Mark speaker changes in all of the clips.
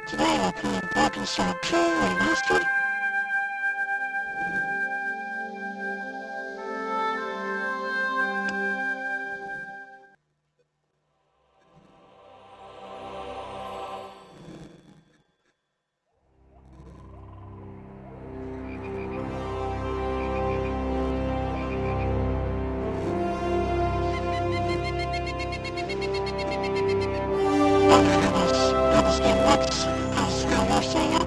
Speaker 1: Today we're playing Remastered 2 Remastered. This game works as I was saying.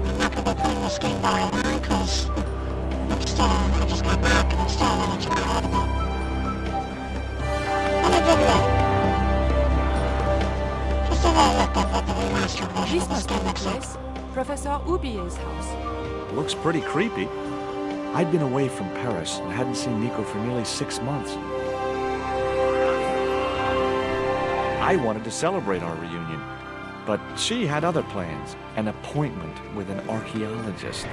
Speaker 1: I'm not gonna be playing this game by now because I just got back and installed it into my audible. And I did that. Just a little look at what the remastered version of this game looks like.
Speaker 2: Professor Ubier's house.
Speaker 3: Looks pretty creepy. I'd been away from Paris and hadn't seen Nico for nearly 6 months. I wanted to celebrate our reunion, but she had other plans, an appointment with an archaeologist.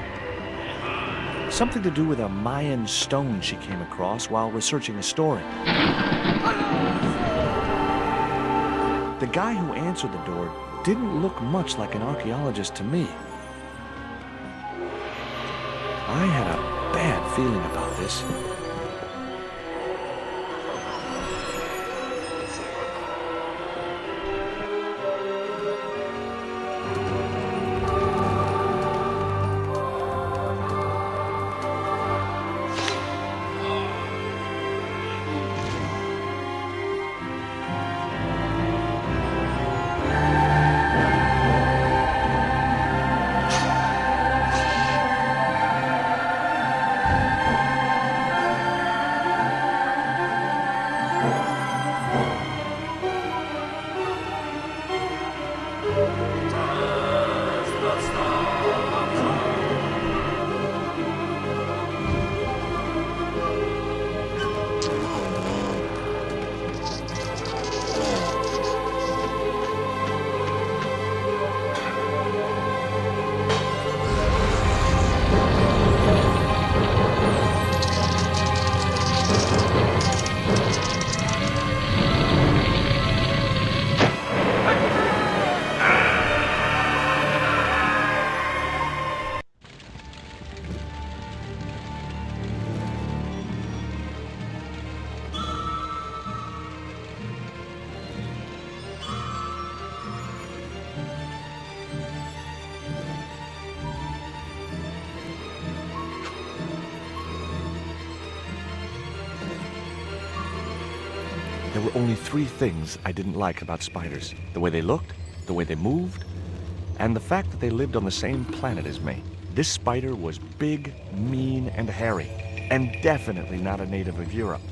Speaker 3: Something to do with a Mayan stone she came across while researching a story. The guy who answered the door didn't look much like an archaeologist to me. I had a bad feeling about this. There were only 3 things I didn't like about spiders. The way they looked, the way they moved, and the fact that they lived on the same planet as me. This spider was big, mean, and hairy, and definitely not a native of Europe.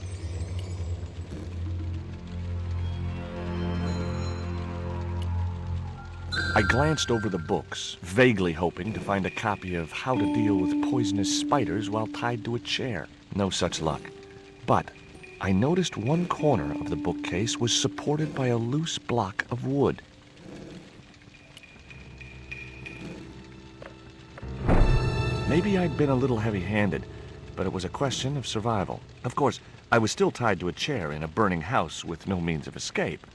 Speaker 3: I glanced over the books, vaguely hoping to find a copy of How to Deal with Poisonous Spiders While Tied to a Chair. No such luck. But I noticed one corner of the bookcase was supported by a loose block of wood. Maybe I'd been a little heavy-handed, but it was a question of survival. Of course, I was still tied to a chair in a burning house with no means of escape.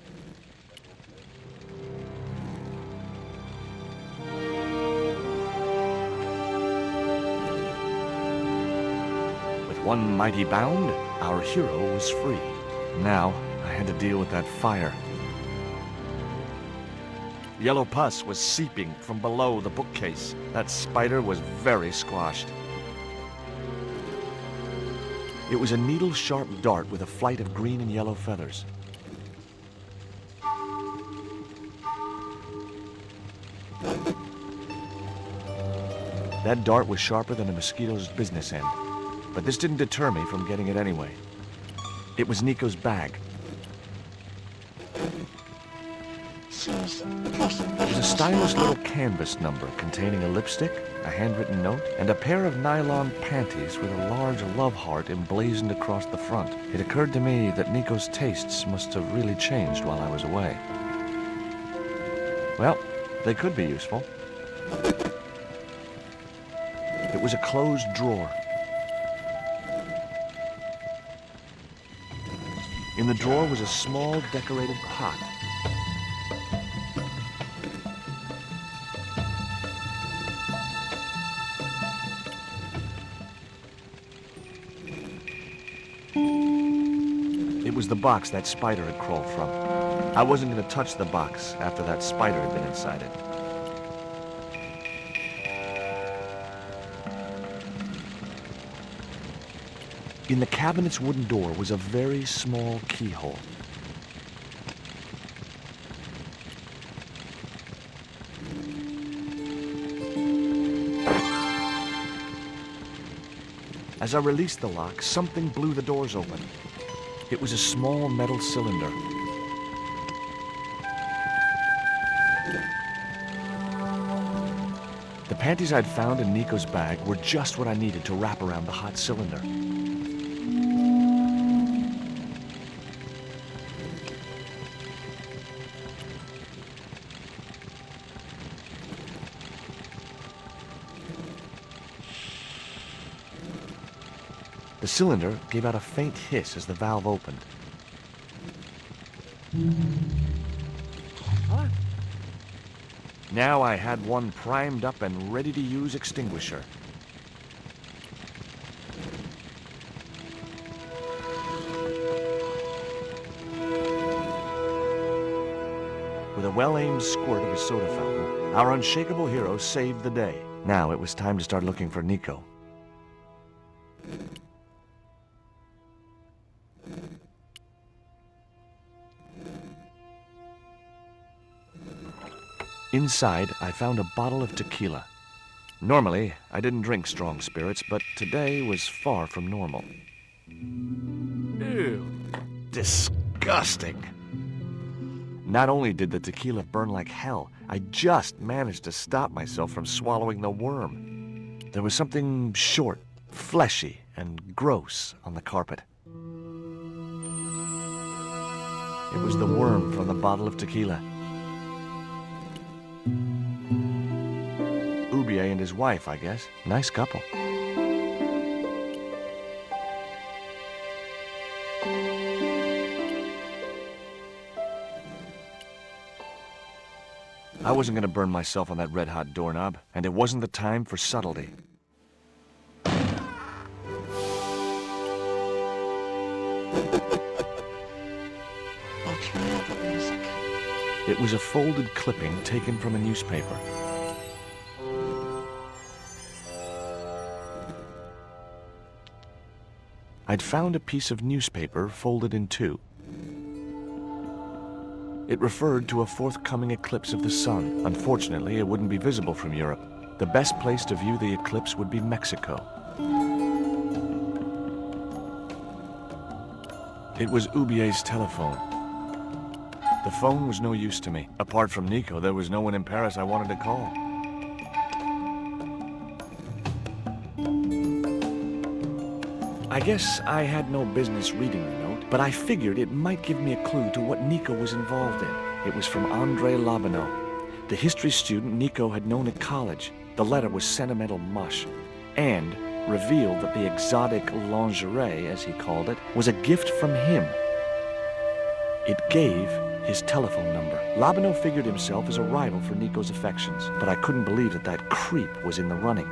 Speaker 3: With one mighty bound, our hero was free. Now, I had to deal with that fire. Yellow pus was seeping from below the bookcase. That spider was very squashed. It was a needle-sharp dart with a flight of green and yellow feathers. That dart was sharper than a mosquito's business end. But this didn't deter me from getting it anyway. It was Nico's bag. It was a stylish little canvas number containing a lipstick, a handwritten note, and a pair of nylon panties with a large love heart emblazoned across the front. It occurred to me that Nico's tastes must have really changed while I was away. Well, they could be useful. It was a closed drawer. In the drawer was a small decorated pot. It was the box that spider had crawled from. I wasn't going to touch the box after that spider had been inside it. In the cabinet's wooden door was a very small keyhole. As I released the lock, something blew the doors open. It was a small metal cylinder. The panties I'd found in Nico's bag were just what I needed to wrap around the hot cylinder. The cylinder gave out a faint hiss as the valve opened. Huh? Now I had one primed up and ready to use extinguisher. With a well-aimed squirt of his soda fountain, our unshakable hero saved the day. Now it was time to start looking for Nico. Inside, I found a bottle of tequila. Normally, I didn't drink strong spirits, but today was far from normal. Ew. Disgusting. Not only did the tequila burn like hell, I just managed to stop myself from swallowing the worm. There was something short, fleshy, and gross on the carpet. It was the worm from the bottle of tequila. Ubier and his wife, I guess. Nice couple. I wasn't going to burn myself on that red-hot doorknob, and it wasn't the time for subtlety. It was a folded clipping taken from a newspaper. I'd found a piece of newspaper folded in two. It referred to a forthcoming eclipse of the sun. Unfortunately, it wouldn't be visible from Europe. The best place to view the eclipse would be Mexico. It was Ubier's telephone. The phone was no use to me. Apart from Nico, there was no one in Paris I wanted to call. I guess I had no business reading the note, but I figured it might give me a clue to what Nico was involved in. It was from André Labanau, the history student Nico had known at college. The letter was sentimental mush, and revealed that the exotic lingerie, as he called it, was a gift from him. It gave his telephone number. Labanau figured himself as a rival for Nico's affections, but I couldn't believe that that creep was in the running.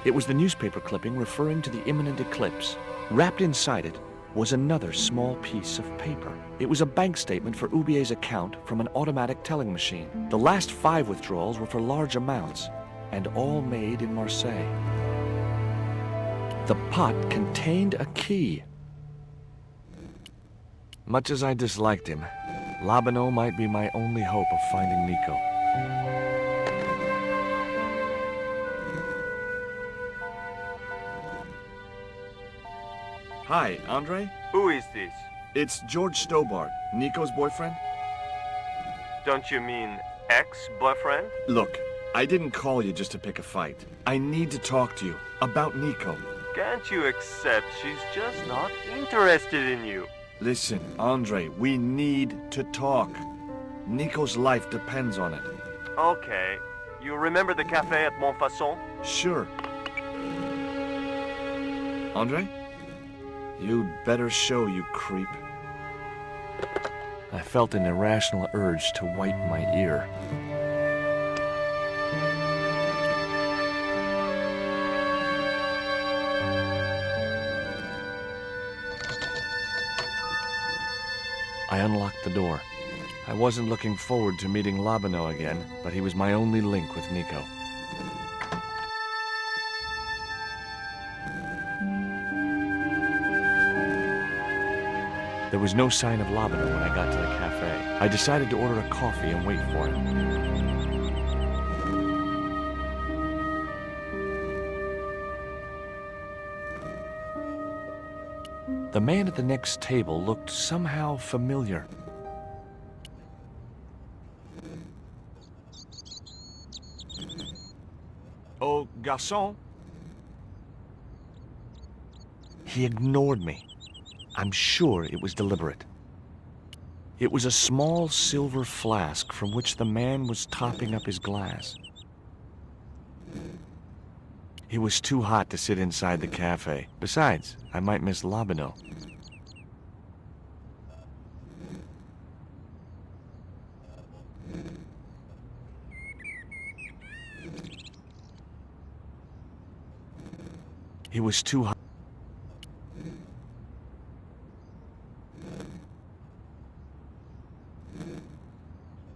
Speaker 3: It was the newspaper clipping referring to the imminent eclipse. Wrapped inside it was another small piece of paper. It was a bank statement for Ubier's account from an automatic telling machine. The last 5 withdrawals were for large amounts, and all made in Marseille. The pot contained a key. Much as I disliked him, Labanau might be my only hope of finding Nico. Hi, Andre?
Speaker 2: Who is this?
Speaker 3: It's George Stobart, Nico's boyfriend.
Speaker 2: Don't you mean ex-boyfriend?
Speaker 3: Look, I didn't call you just to pick a fight. I need to talk to you about Nico.
Speaker 2: Can't you accept she's just not interested in you?
Speaker 3: Listen, Andre, we need to talk. Nico's life depends on it.
Speaker 2: Okay. You remember the cafe at Montfaucon?
Speaker 3: Sure. Andre? You'd better show, you creep. I felt an irrational urge to wipe my ear. I unlocked the door. I wasn't looking forward to meeting Labino again, but he was my only link with Nico. There was no sign of Labino when I got to the cafe. I decided to order a coffee and wait for him. The man at the next table looked somehow familiar. Oh, garçon. He ignored me. I'm sure it was deliberate. It was a small silver flask from which the man was topping up his glass. It was too hot to sit inside the cafe. Besides, I might miss Labino. It was too hot.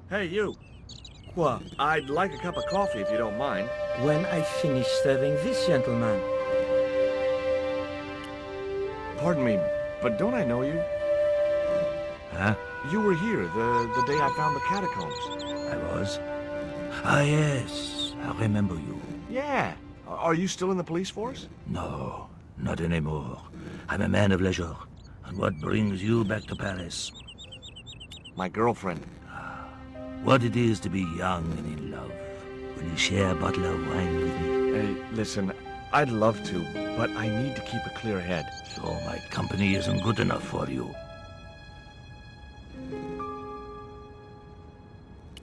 Speaker 3: Hey, you.
Speaker 4: What?
Speaker 3: I'd like a cup of coffee if you don't mind.
Speaker 4: When I finish serving this gentleman.
Speaker 3: Pardon me, but don't I know you?
Speaker 4: Huh?
Speaker 3: You were here the day I found the catacombs.
Speaker 4: I was? Ah, yes. I remember you.
Speaker 3: Yeah. Are you still in the police force?
Speaker 4: No, not anymore. I'm a man of leisure. And what brings you back to Paris?
Speaker 3: My girlfriend.
Speaker 4: What it is to be young and in love. Will you share a bottle of wine with me?
Speaker 3: Hey, listen, I'd love to, but I need to keep a clear head.
Speaker 4: So my company isn't good enough for you.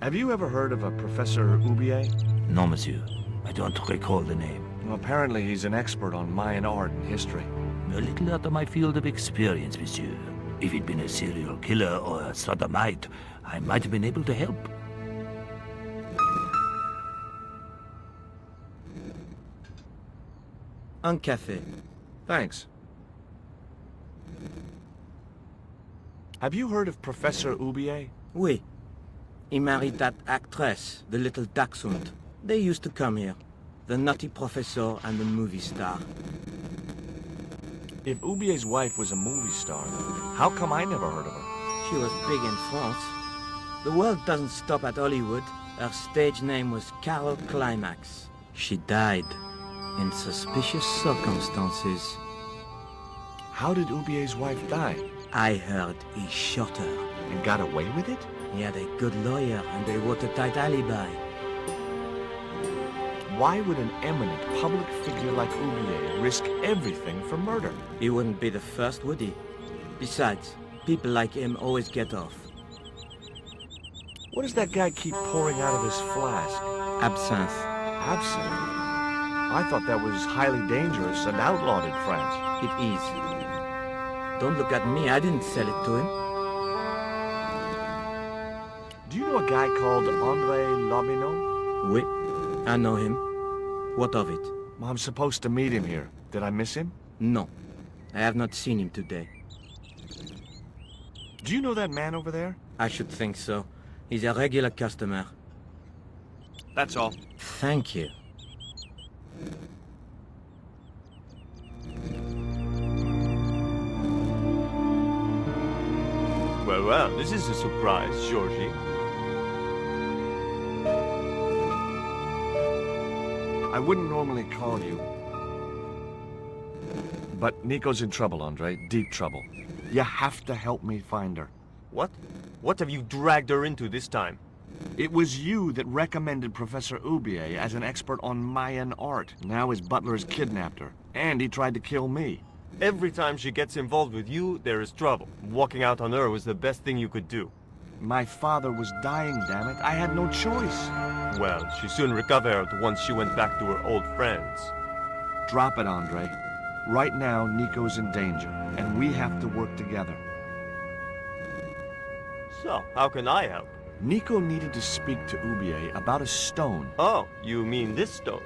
Speaker 3: Have you ever heard of a Professor Oubier?
Speaker 4: No, monsieur. I don't recall the name.
Speaker 3: Well, apparently he's an expert on Mayan art and history.
Speaker 4: A little out of my field of experience, monsieur. If he'd been a serial killer or a sodomite, I might have been able to help.
Speaker 5: Un café.
Speaker 3: Thanks. Have you heard of Professor Oubier?
Speaker 5: Oui. He married that actress, the little dachshund. They used to come here. The nutty professor and the movie star.
Speaker 3: If Oubier's wife was a movie star, how come I never heard of her?
Speaker 5: She was big in France. The world doesn't stop at Hollywood. Her stage name was Carol Climax. She died in suspicious circumstances.
Speaker 3: How did Oubier's wife die?
Speaker 5: I heard he shot her.
Speaker 3: And got away with it?
Speaker 5: He had a good lawyer and a watertight alibi.
Speaker 3: Why would an eminent public figure like Oubier risk everything for murder?
Speaker 5: He wouldn't be the first, would he? Besides, people like him always get off.
Speaker 3: What does that guy keep pouring out of his flask?
Speaker 5: Absinthe.
Speaker 3: Absinthe? I thought that was highly dangerous and outlawed in France.
Speaker 5: It is. Don't look at me, I didn't sell it to him.
Speaker 3: Do you know a guy called André Labino?
Speaker 5: Oui, I know him. What of it?
Speaker 3: I'm supposed to meet him here. Did I miss him?
Speaker 5: No, I have not seen him today.
Speaker 3: Do you know that man over there?
Speaker 5: I should think so. He's a regular customer.
Speaker 3: That's all.
Speaker 5: Thank you.
Speaker 2: Well, well, this is a surprise, Georgie.
Speaker 3: I wouldn't normally call you. But Nico's in trouble, Andre. Deep trouble. You have to help me find her.
Speaker 2: What? What have you dragged her into this time?
Speaker 3: It was you that recommended Professor Oubier as an expert on Mayan art. Now his butler has kidnapped her. And he tried to kill me.
Speaker 2: Every time she gets involved with you, there is trouble. Walking out on her was the best thing you could do.
Speaker 3: My father was dying, damn it. I had no choice.
Speaker 2: Well, she soon recovered once she went back to her old friends.
Speaker 3: Drop it, Andre. Right now, Nico's in danger, and we have to work together.
Speaker 2: So, how can I help?
Speaker 3: Nico needed to speak to Ubier about a stone.
Speaker 2: Oh, you mean this stone?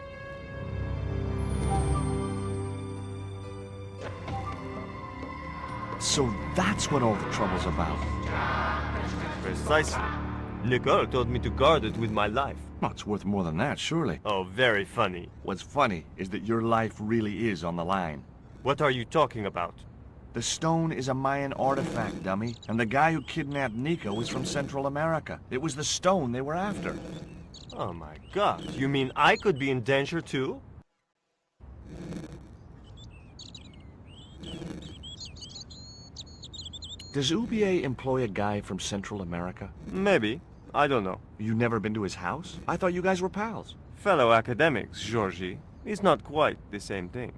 Speaker 3: So that's what all the trouble's about.
Speaker 2: Precisely. Nicole told me to guard it with my life.
Speaker 3: Well, it's worth more than that, surely.
Speaker 2: Oh, very funny.
Speaker 3: What's funny is that your life really is on the line.
Speaker 2: What are you talking about?
Speaker 3: The stone is a Mayan artifact, dummy, and the guy who kidnapped Nico was from Central America. It was the stone they were after.
Speaker 2: Oh my god, you mean I could be in danger too?
Speaker 3: Does Ubier employ a guy from Central America?
Speaker 2: Maybe. I don't know.
Speaker 3: You never been to his house? I thought you guys were pals.
Speaker 2: Fellow academics, Georgie. It's not quite the same thing.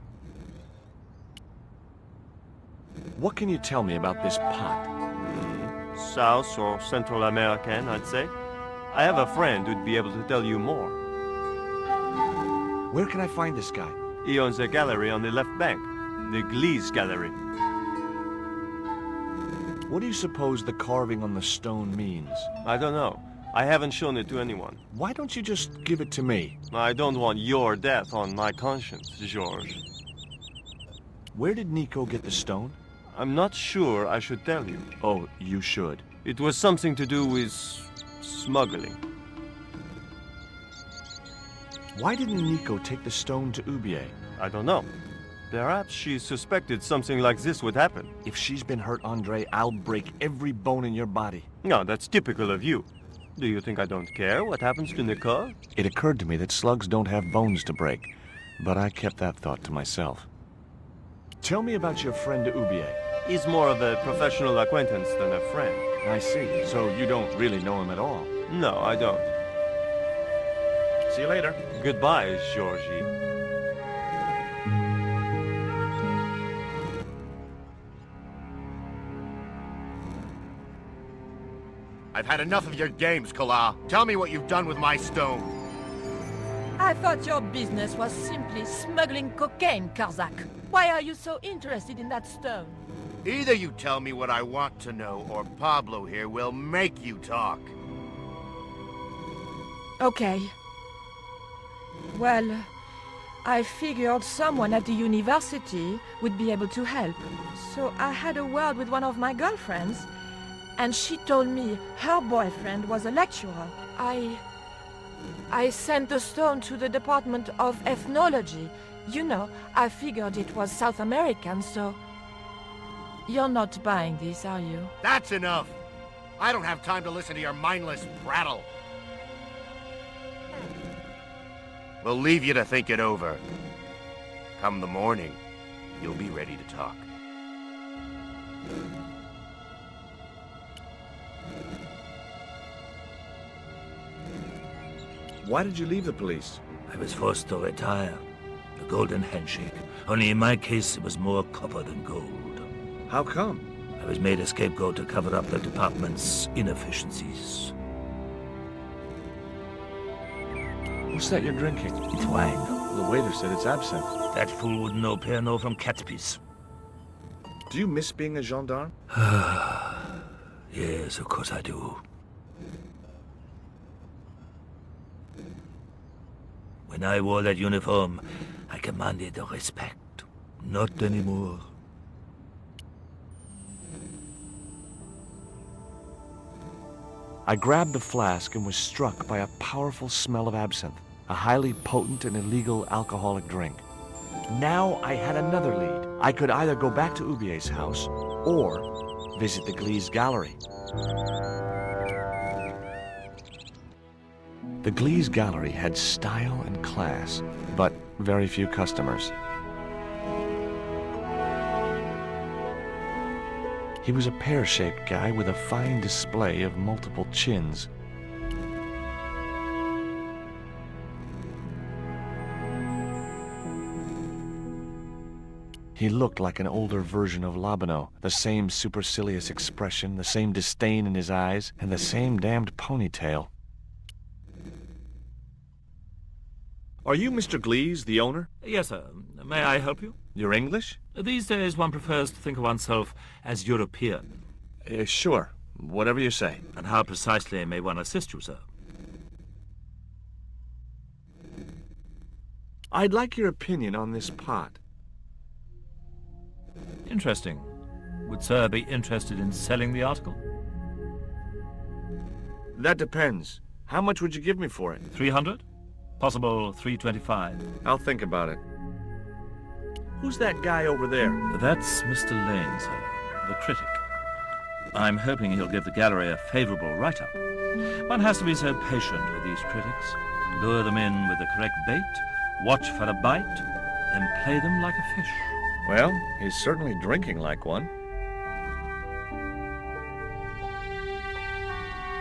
Speaker 3: What can you tell me about this pot?
Speaker 2: South or Central American, I'd say. I have a friend who'd be able to tell you more.
Speaker 3: Where can I find this guy?
Speaker 2: He owns a gallery on the left bank. The Gliese Gallery.
Speaker 3: What do you suppose the carving on the stone means?
Speaker 2: I don't know. I haven't shown it to anyone.
Speaker 3: Why don't you just give it to me?
Speaker 2: I don't want your death on my conscience, George.
Speaker 3: Where did Nico get the stone?
Speaker 2: I'm not sure I should tell you.
Speaker 3: Oh, you should.
Speaker 2: It was something to do with smuggling.
Speaker 3: Why didn't Nico take the stone to Ubier?
Speaker 2: I don't know. Perhaps she suspected something like this would happen.
Speaker 3: If she's been hurt, Andre, I'll break every bone in your body.
Speaker 2: No, that's typical of you. Do you think I don't care what happens to Nicole?
Speaker 3: It occurred to me that slugs don't have bones to break, but I kept that thought to myself. Tell me about your friend Ubier.
Speaker 2: He's more of a professional acquaintance than a friend.
Speaker 3: I see. So you don't really know him at all.
Speaker 2: No, I don't.
Speaker 3: See you later.
Speaker 2: Goodbye, Georgie.
Speaker 6: I've had enough of your games, Kala. Tell me what you've done with my stone.
Speaker 7: I thought your business was simply smuggling cocaine, Karzak. Why are you so interested in that stone?
Speaker 6: Either you tell me what I want to know, or Pablo here will make you talk.
Speaker 7: Okay. Well, I figured someone at the university would be able to help. So I had a word with one of my girlfriends, and she told me her boyfriend was a lecturer. I sent the stone to the Department of Ethnology. You know, I figured it was South American, so... You're not buying this, are you?
Speaker 6: That's enough! I don't have time to listen to your mindless prattle. We'll leave you to think it over. Come the morning, you'll be ready to talk.
Speaker 3: Why did you leave the police?
Speaker 4: I was forced to retire. The golden handshake. Only in my case, it was more copper than gold.
Speaker 3: How come?
Speaker 4: I was made a scapegoat to cover up the department's inefficiencies.
Speaker 3: What's that you're drinking?
Speaker 4: It's wine.
Speaker 3: The waiter said it's absinthe.
Speaker 4: That fool wouldn't know Pernod from cat's piece.
Speaker 3: Do you miss being a gendarme?
Speaker 4: Yes, of course I do. When I wore that uniform, I commanded respect. Not anymore.
Speaker 3: I grabbed the flask and was struck by a powerful smell of absinthe, a highly potent and illegal alcoholic drink. Now I had another lead. I could either go back to Ubier's house or visit the Gliese Gallery. The Gliese Gallery had style and class, but very few customers. He was a pear-shaped guy with a fine display of multiple chins. He looked like an older version of Labano, the same supercilious expression, the same disdain in his eyes, and the same damned ponytail. Are you Mr. Glees, the owner?
Speaker 4: Yes, sir. May I help you?
Speaker 3: You're English?
Speaker 4: These days one prefers to think of oneself as European.
Speaker 3: Sure. Whatever you say.
Speaker 4: And how precisely may one assist you, sir?
Speaker 3: I'd like your opinion on this pot.
Speaker 4: Interesting. Would sir be interested in selling the article?
Speaker 3: That depends. How much would you give me for it?
Speaker 4: 300? Possible 325.
Speaker 3: I'll think about it. Who's that guy over there?
Speaker 4: That's Mr. Lane, sir, the critic. I'm hoping he'll give the gallery a favorable write-up. One has to be so patient with these critics. Lure them in with the correct bait, watch for a bite, then play them like a fish.
Speaker 3: Well, he's certainly drinking like one.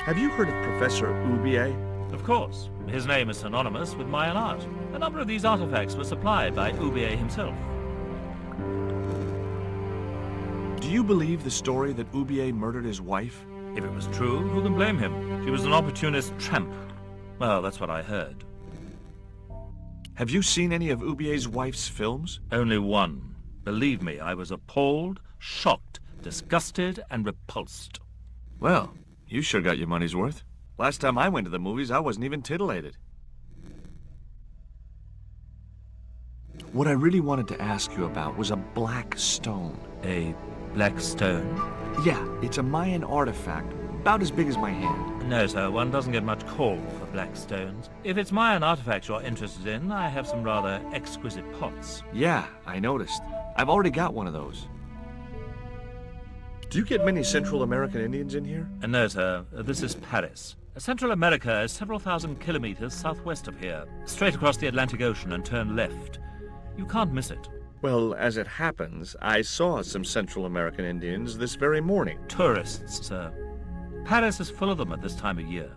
Speaker 3: Have you heard of Professor Oubier?
Speaker 4: Of course. His name is synonymous with Mayan art. A number of these artifacts were supplied by Oubier himself.
Speaker 3: Do you believe the story that Oubier murdered his wife?
Speaker 4: If it was true, who can blame him? She was an opportunist tramp. Well, that's what I heard.
Speaker 3: Have you seen any of Oubier's wife's films?
Speaker 4: Only one. Believe me, I was appalled, shocked, disgusted, and repulsed.
Speaker 3: Well, you sure got your money's worth. Last time I went to the movies, I wasn't even titillated. What I really wanted to ask you about was a black stone.
Speaker 4: A black stone?
Speaker 3: Yeah, it's a Mayan artifact, about as big as my hand.
Speaker 4: No, sir, one doesn't get much call for black stones. If it's Mayan artifacts you're interested in, I have some rather exquisite pots.
Speaker 3: Yeah, I noticed. I've already got one of those. Do you get many Central American Indians in here?
Speaker 4: No, sir. This is Paris. Central America is several thousand kilometers southwest of here. Straight across the Atlantic Ocean and turn left. You can't miss it.
Speaker 3: Well, as it happens, I saw some Central American Indians this very morning.
Speaker 4: Tourists, sir. Paris is full of them at this time of year.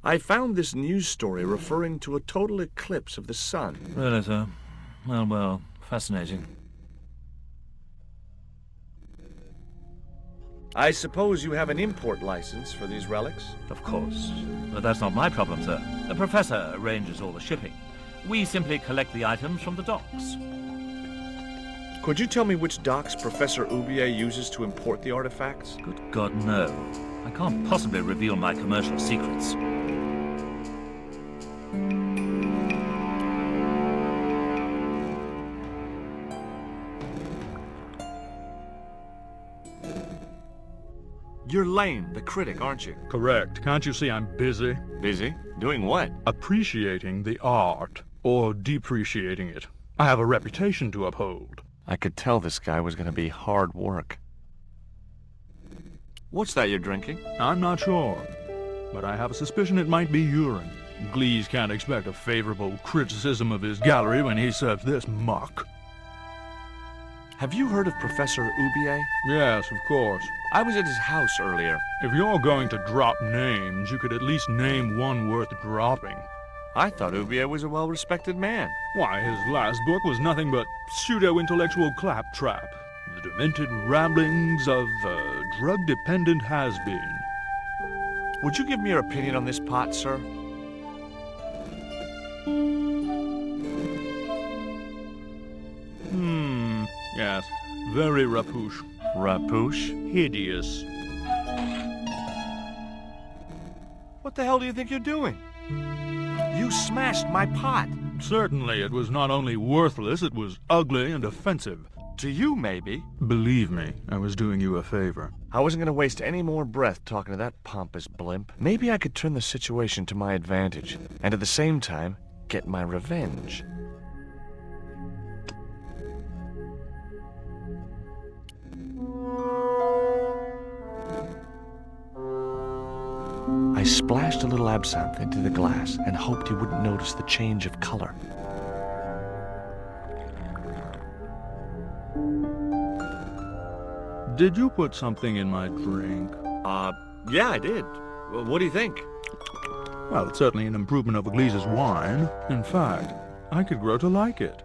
Speaker 3: I found this news story referring to a total eclipse of the sun.
Speaker 4: Really, sir? Well, fascinating.
Speaker 3: I suppose you have an import license for these relics?
Speaker 4: Of course. But that's not my problem, sir. The professor arranges all the shipping. We simply collect the items from the docks.
Speaker 3: Could you tell me which docks Professor Oubier uses to import the artifacts?
Speaker 4: Good God, no. I can't possibly reveal my commercial secrets.
Speaker 3: You're Lane, the critic, aren't you?
Speaker 8: Correct. Can't you see I'm busy?
Speaker 3: Busy? Doing what?
Speaker 8: Appreciating the art, or depreciating it. I have a reputation to uphold.
Speaker 3: I could tell this guy was going to be hard work. What's that you're drinking?
Speaker 8: I'm not sure, but I have a suspicion it might be urine. Glees can't expect a favorable criticism of his gallery when he serves this muck.
Speaker 3: Have you heard of Professor Oubier?
Speaker 8: Yes, of course.
Speaker 3: I was at his house earlier.
Speaker 8: If you're going to drop names, you could at least name one worth dropping.
Speaker 3: I thought Oubier was a well-respected man.
Speaker 8: Why, his last book was nothing but pseudo-intellectual claptrap. The demented ramblings of a drug-dependent has-been.
Speaker 3: Would you give me your opinion on this pot, sir?
Speaker 8: Yes, very rapouche.
Speaker 3: Rapouche?
Speaker 8: Hideous.
Speaker 3: What the hell do you think you're doing? You smashed my pot.
Speaker 8: Certainly, it was not only worthless, it was ugly and offensive.
Speaker 3: To you, maybe.
Speaker 8: Believe me, I was doing you a favor.
Speaker 3: I wasn't going to waste any more breath talking to that pompous blimp. Maybe I could turn the situation to my advantage, and at the same time, get my revenge. I splashed a little absinthe into the glass and hoped he wouldn't notice the change of color.
Speaker 8: Did you put something in my drink?
Speaker 3: Yeah, I did. Well, what do you think?
Speaker 8: Well, it's certainly an improvement over Glees's wine. In fact, I could grow to like it.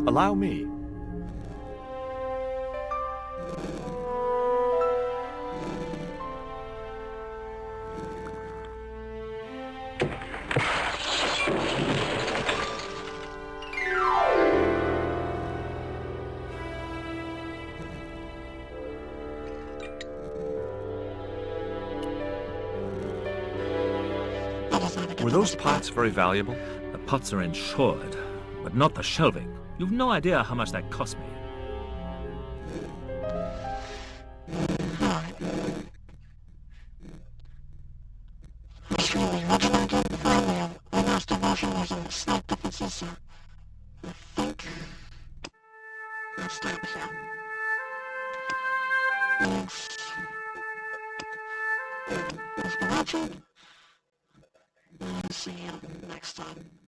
Speaker 3: Allow me. Were those pots very valuable?
Speaker 4: The pots are insured, but not the shelving. You've no idea how much that cost me.
Speaker 1: It's really regimented. Finally, a remastered version with some slight differences, so I think I'll stop here. Thanks. Thanks for watching. And I'll see you next time.